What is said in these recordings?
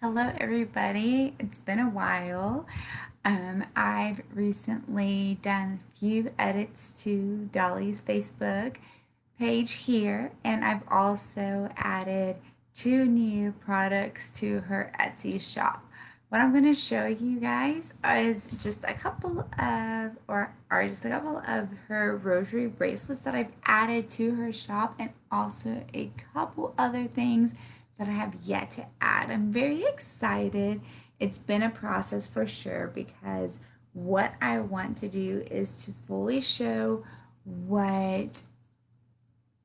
Hello, everybody. It's been a while. I've recently done a few edits to Dolly's Facebook page here, and I've also added two new products to her Etsy shop. What I'm going to show you guys is just a couple of, or are just a couple of her rosary bracelets that I've added to her shop, and also a couple other things that I have yet to add. I'm very excited. It's been a process for sure because what I want to do is to fully show what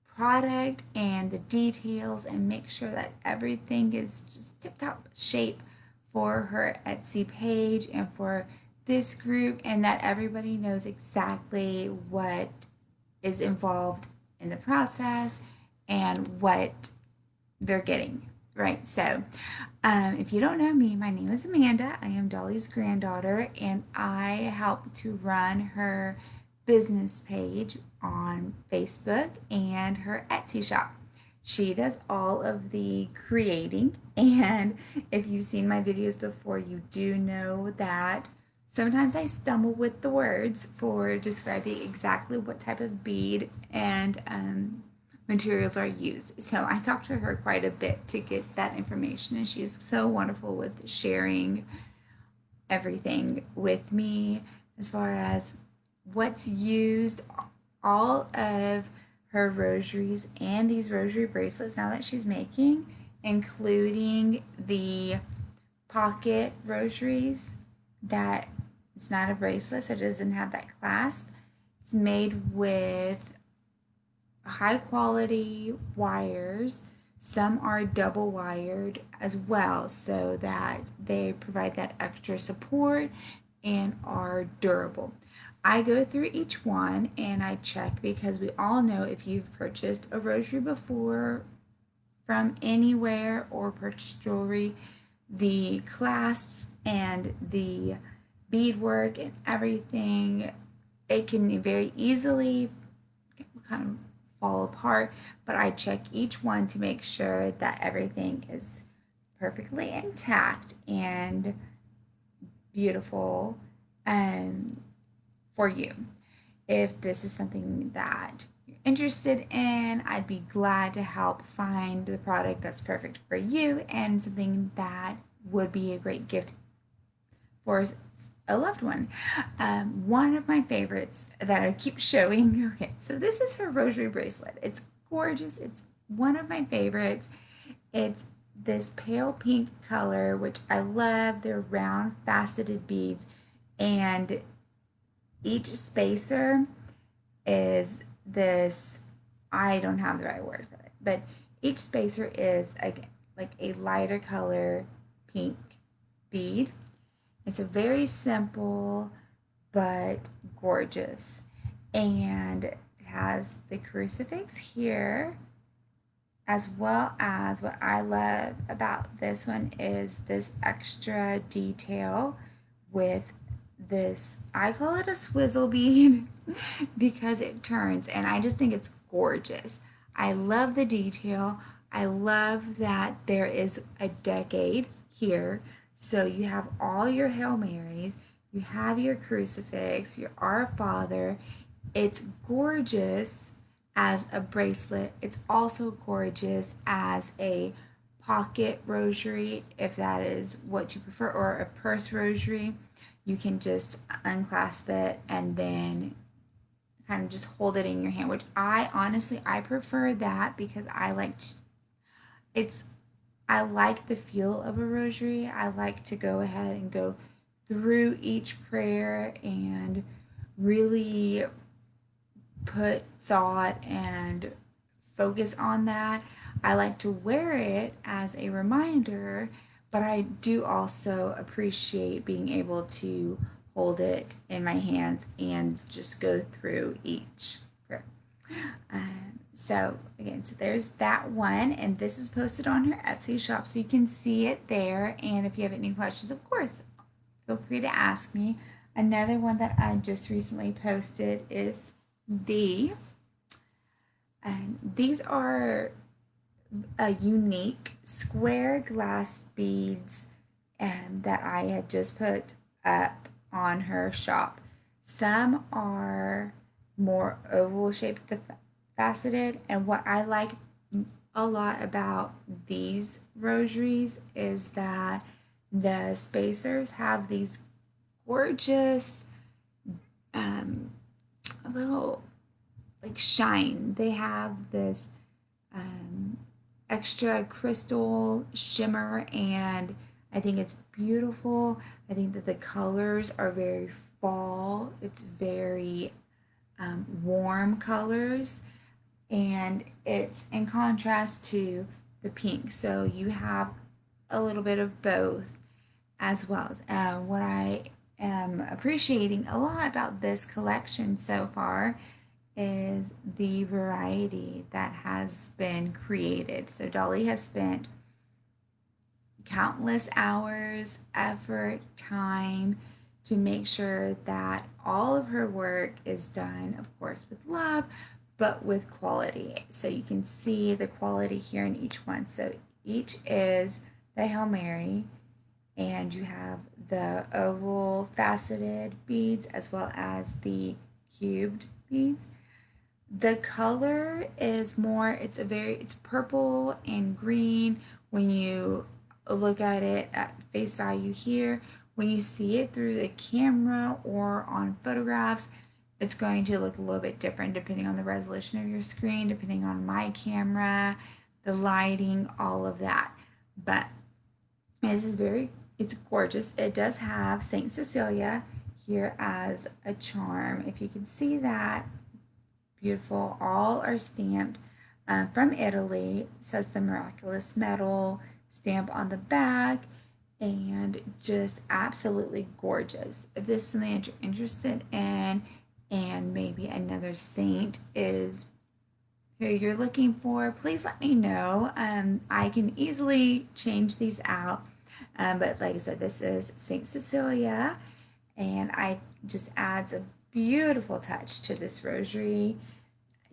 product and the details and make sure that everything is just tip top shape for her Etsy page and for this group, and that everybody knows exactly what is involved in the process and what they're getting. Right. So, if you don't know me, my name is Amanda. I am Dolly's granddaughter, and I help to run her business page on Facebook and her Etsy shop. She does all of the creating, and if you've seen my videos before, you do know that sometimes I stumble with the words for describing exactly what type of bead and materials are used. So I talked to her quite a bit to get that information, and she's so wonderful with sharing everything with me as far as what's used. All of her rosaries and these rosary bracelets now that she's making, including the pocket rosaries that it's not a bracelet, so it doesn't have that clasp. It's made with high quality wires. Some are double wired as well so that they provide that extra support and are durable. I go through each one and I check because we all know if you've purchased a rosary before from anywhere or purchased jewelry, the clasps and the beadwork and everything, it can very easily kind of fall apart, but I check each one to make sure that everything is perfectly intact and beautiful um, for you. If this is something that you're interested in, I'd be glad to help find the product that's perfect for you and something that would be a great gift for a loved one. One of my favorites that I keep showing. Okay, so this is her rosary bracelet. It's gorgeous. It's one of my favorites. It's this pale pink color, which I love. They're round faceted beads, and each spacer is this. I don't have the right word for it, but each spacer is like a lighter color pink bead. It's a very simple but gorgeous. And it has the crucifix here, as well as what I love about this one is this extra detail with this, I call it a swizzle bead because it turns, and I just think it's gorgeous. I love the detail. I love that there is a decade here. So you have all your Hail Marys, you have your crucifix, your Our Father. It's gorgeous as a bracelet. It's also gorgeous as a pocket rosary, if that is what you prefer, or a purse rosary. You can just unclasp it and then kind of just hold it in your hand, which I honestly I prefer that because it's I like the feel of a rosary. I like to go ahead and go through each prayer and really put thought and focus on that. I like to wear it as a reminder, but I do also appreciate being able to hold it in my hands and just go through each prayer. So again, so there's that one, and this is posted on her Etsy shop, so you can see it there. And if you have any questions, of course, feel free to ask me. Another one that I just recently posted is and these are unique square glass beads that I had just put up on her shop. Some are more oval shaped, faceted, and what I like a lot about these rosaries is that the spacers have these gorgeous um, little like shine. They have this um, extra crystal shimmer, and I think it's beautiful. I think that the colors are very fall. It's very warm colors, and it's in contrast to the pink. So you have a little bit of both as well. What I am appreciating a lot about this collection so far is the variety that has been created. So Dolly has spent countless hours, effort, time to make sure that all of her work is done, of course, with love, but with quality. So you can see the quality here in each one. So each is the Hail Mary, and you have the oval faceted beads as well as the cubed beads. The color is more, it's purple and green when you look at it at face value here. When you see it through the camera or on photographs, it's going to look a little bit different depending on the resolution of your screen, depending on my camera, the lighting, all of that. But this is it's gorgeous. It does have Saint Cecilia here as a charm. If you can see that, beautiful. All are stamped from Italy. It says the miraculous medal stamp on the back, and just absolutely gorgeous. If this is something that you're interested in, and maybe another saint is who you're looking for, please let me know. I can easily change these out. But like I said, this is Saint Cecilia, and I just adds a beautiful touch to this rosary.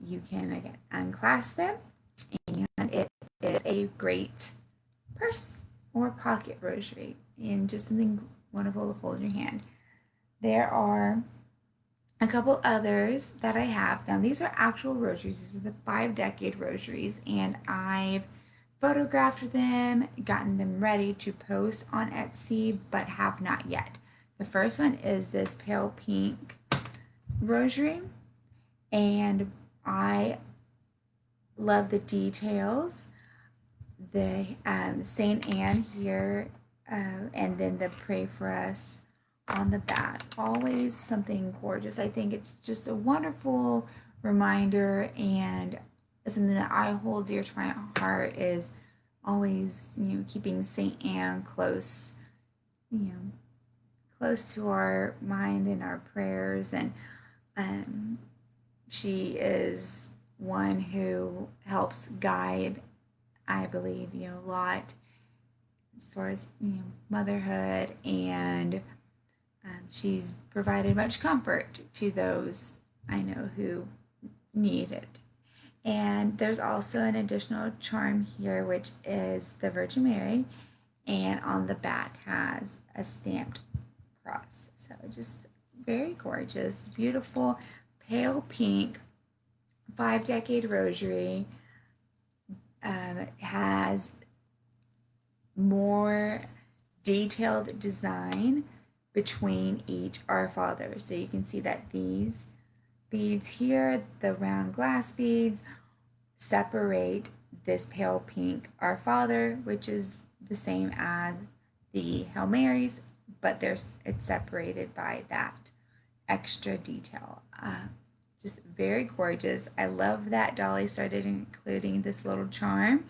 You can again unclasp it, and it is a great purse or pocket rosary, and just something wonderful to hold in your hand. There are a couple others that I have. Now, these are actual rosaries. These are the 5 decade rosaries, and I've photographed them, gotten them ready to post on Etsy, but have not yet. The first one is this pale pink rosary, and I love the details. The Saint Anne here, and then the Pray for Us on the back. Always something gorgeous. I think it's just a wonderful reminder, and something that I hold dear to my heart is always, keeping Saint Anne close, you know, close to our mind and our prayers. And um, she is one who helps guide, I believe, a lot as far as, motherhood, and she's provided much comfort to those I know who need it. And there's also an additional charm here, which is the Virgin Mary, and on the back has a stamped cross. So just very gorgeous, beautiful, pale pink, 5 decade rosary. Has more detailed design between each Our Father. So you can see that these beads here, the round glass beads, separate this pale pink Our Father, which is the same as the Hail Marys, but it's separated by that extra detail. Just very gorgeous. I love that Dolly started including this little charm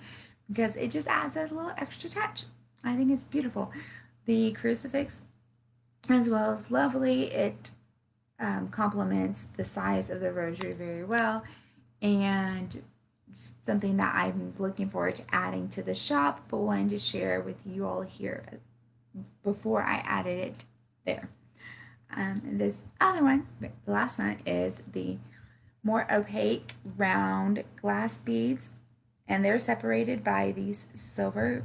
because it just adds a little extra touch. I think it's beautiful. The crucifix as well is lovely. It complements the size of the rosary very well, and something that I'm looking forward to adding to the shop, but wanted to share with you all here before I added it there. And this other one, the last one, is the more opaque round glass beads, and they're separated by these silver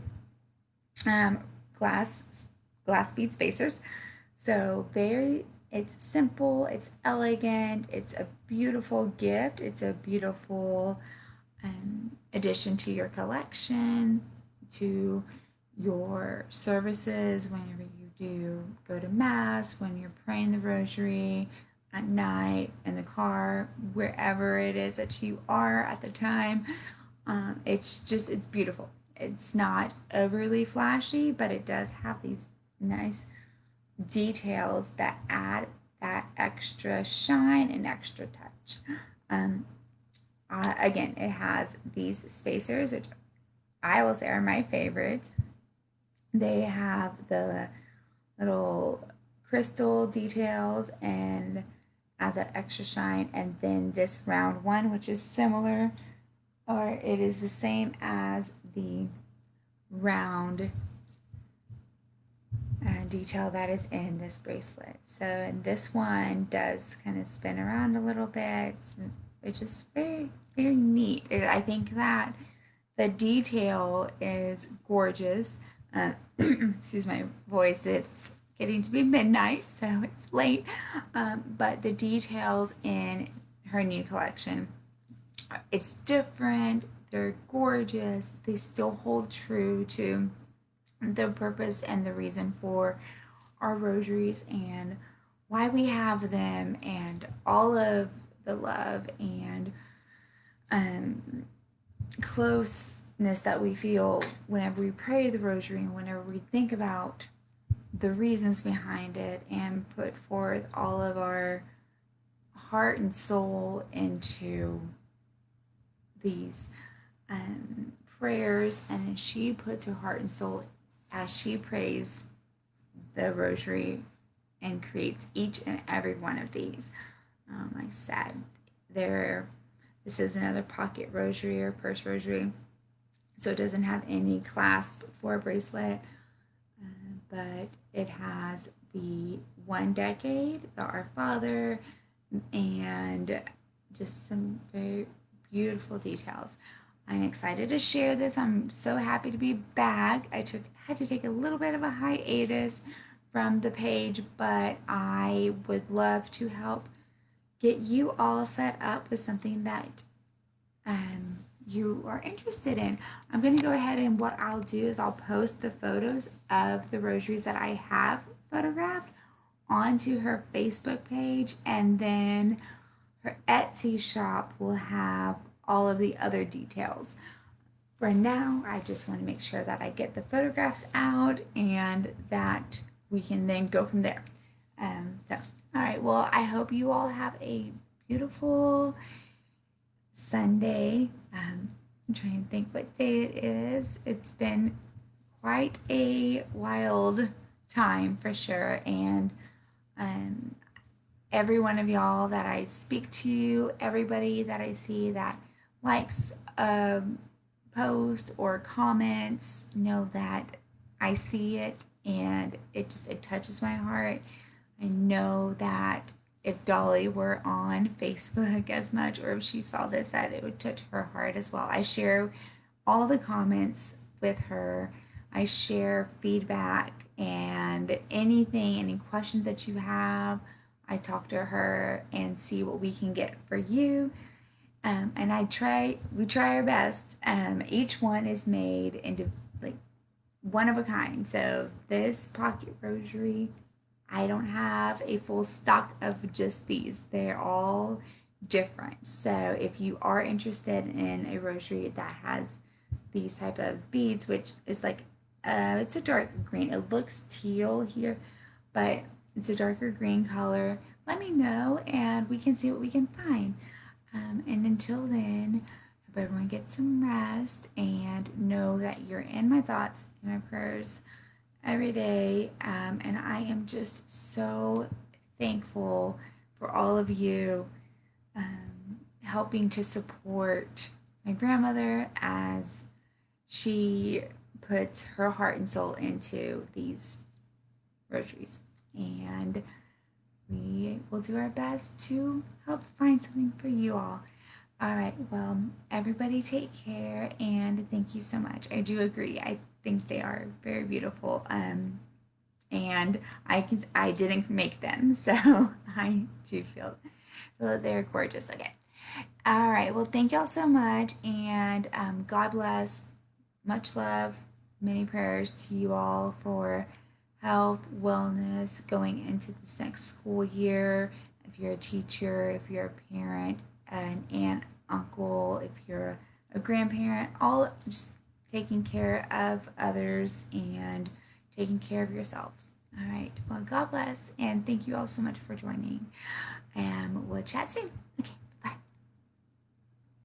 um, glass glass bead spacers. So very, it's simple, it's elegant, it's a beautiful gift, it's a beautiful addition to your collection, to your services whenever you do go to mass, when you're praying the rosary at night, in the car, wherever it is that you are at the time. It's beautiful. It's not overly flashy, but it does have these nice details that add that extra shine and extra touch. Um, Again, it has these spacers, which I will say are my favorites. They have the little crystal details and adds that extra shine, and then this round one, which is similar, or it is the same as the round detail that is in this bracelet. So, and this one does kind of spin around a little bit, which is very, very neat. I think that the detail is gorgeous. Excuse my voice, it's getting to be midnight, so it's late. But the details in her new collection, it's different, they're gorgeous, they still hold true to the purpose and the reason for our rosaries and why we have them, and all of the love and um, closeness that we feel whenever we pray the rosary and whenever we think about the reasons behind it and put forth all of our heart and soul into these prayers. And then she puts her heart and soul as she prays the rosary and creates each and every one of these. Like I said, this is another pocket rosary or purse rosary, so it doesn't have any clasp for a bracelet, but it has the 1 decade, the Our Father, and just some very beautiful details. I'm excited to share this. I'm so happy to be back. Had to take a little bit of a hiatus from the page, but I would love to help get you all set up with something that you are interested in. I'm going to go ahead, and what I'll do is I'll post the photos of the rosaries that I have photographed onto her Facebook page, and then her Etsy shop will have all of the other details. For now, I just want to make sure that I get the photographs out and that we can then go from there. So, all right, well, I hope you all have a beautiful Sunday. I'm trying to think what day it is. It's been quite a wild time for sure, and um, every one of y'all that I speak to, everybody that I see that likes a post or comments, know that I see it, and it touches my heart. I know that if Dolly were on Facebook as much, or if she saw this, that it would touch her heart as well. I share all the comments with her. I share feedback and anything, any questions that you have. I talk to her and see what we can get for you. And we try our best. Each one is made into like one of a kind. So this pocket rosary, I don't have a full stock of just these. They're all different. So if you are interested in a rosary that has these type of beads, which is like, it's a darker green. It looks teal here, but it's a darker green color. Let me know and we can see what we can find. And until then, hope everyone gets some rest and know that you're in my thoughts and my prayers every day. And I am just so thankful for all of you helping to support my grandmother as she puts her heart and soul into these rosaries. And we will do our best to help find something for you all. All right. Well, everybody take care and thank you so much. I do agree. I think they are very beautiful. And I didn't make them, so I do feel that they're gorgeous. Okay. All right. Well, thank y'all so much, and God bless. Much love. Many prayers to you all for health, wellness going into this next school year. If you're a teacher, if you're a parent, an aunt, uncle, if you're a grandparent, all just taking care of others and taking care of yourselves. All right. Well, God bless, and thank you all so much for joining. And we'll chat soon. Okay.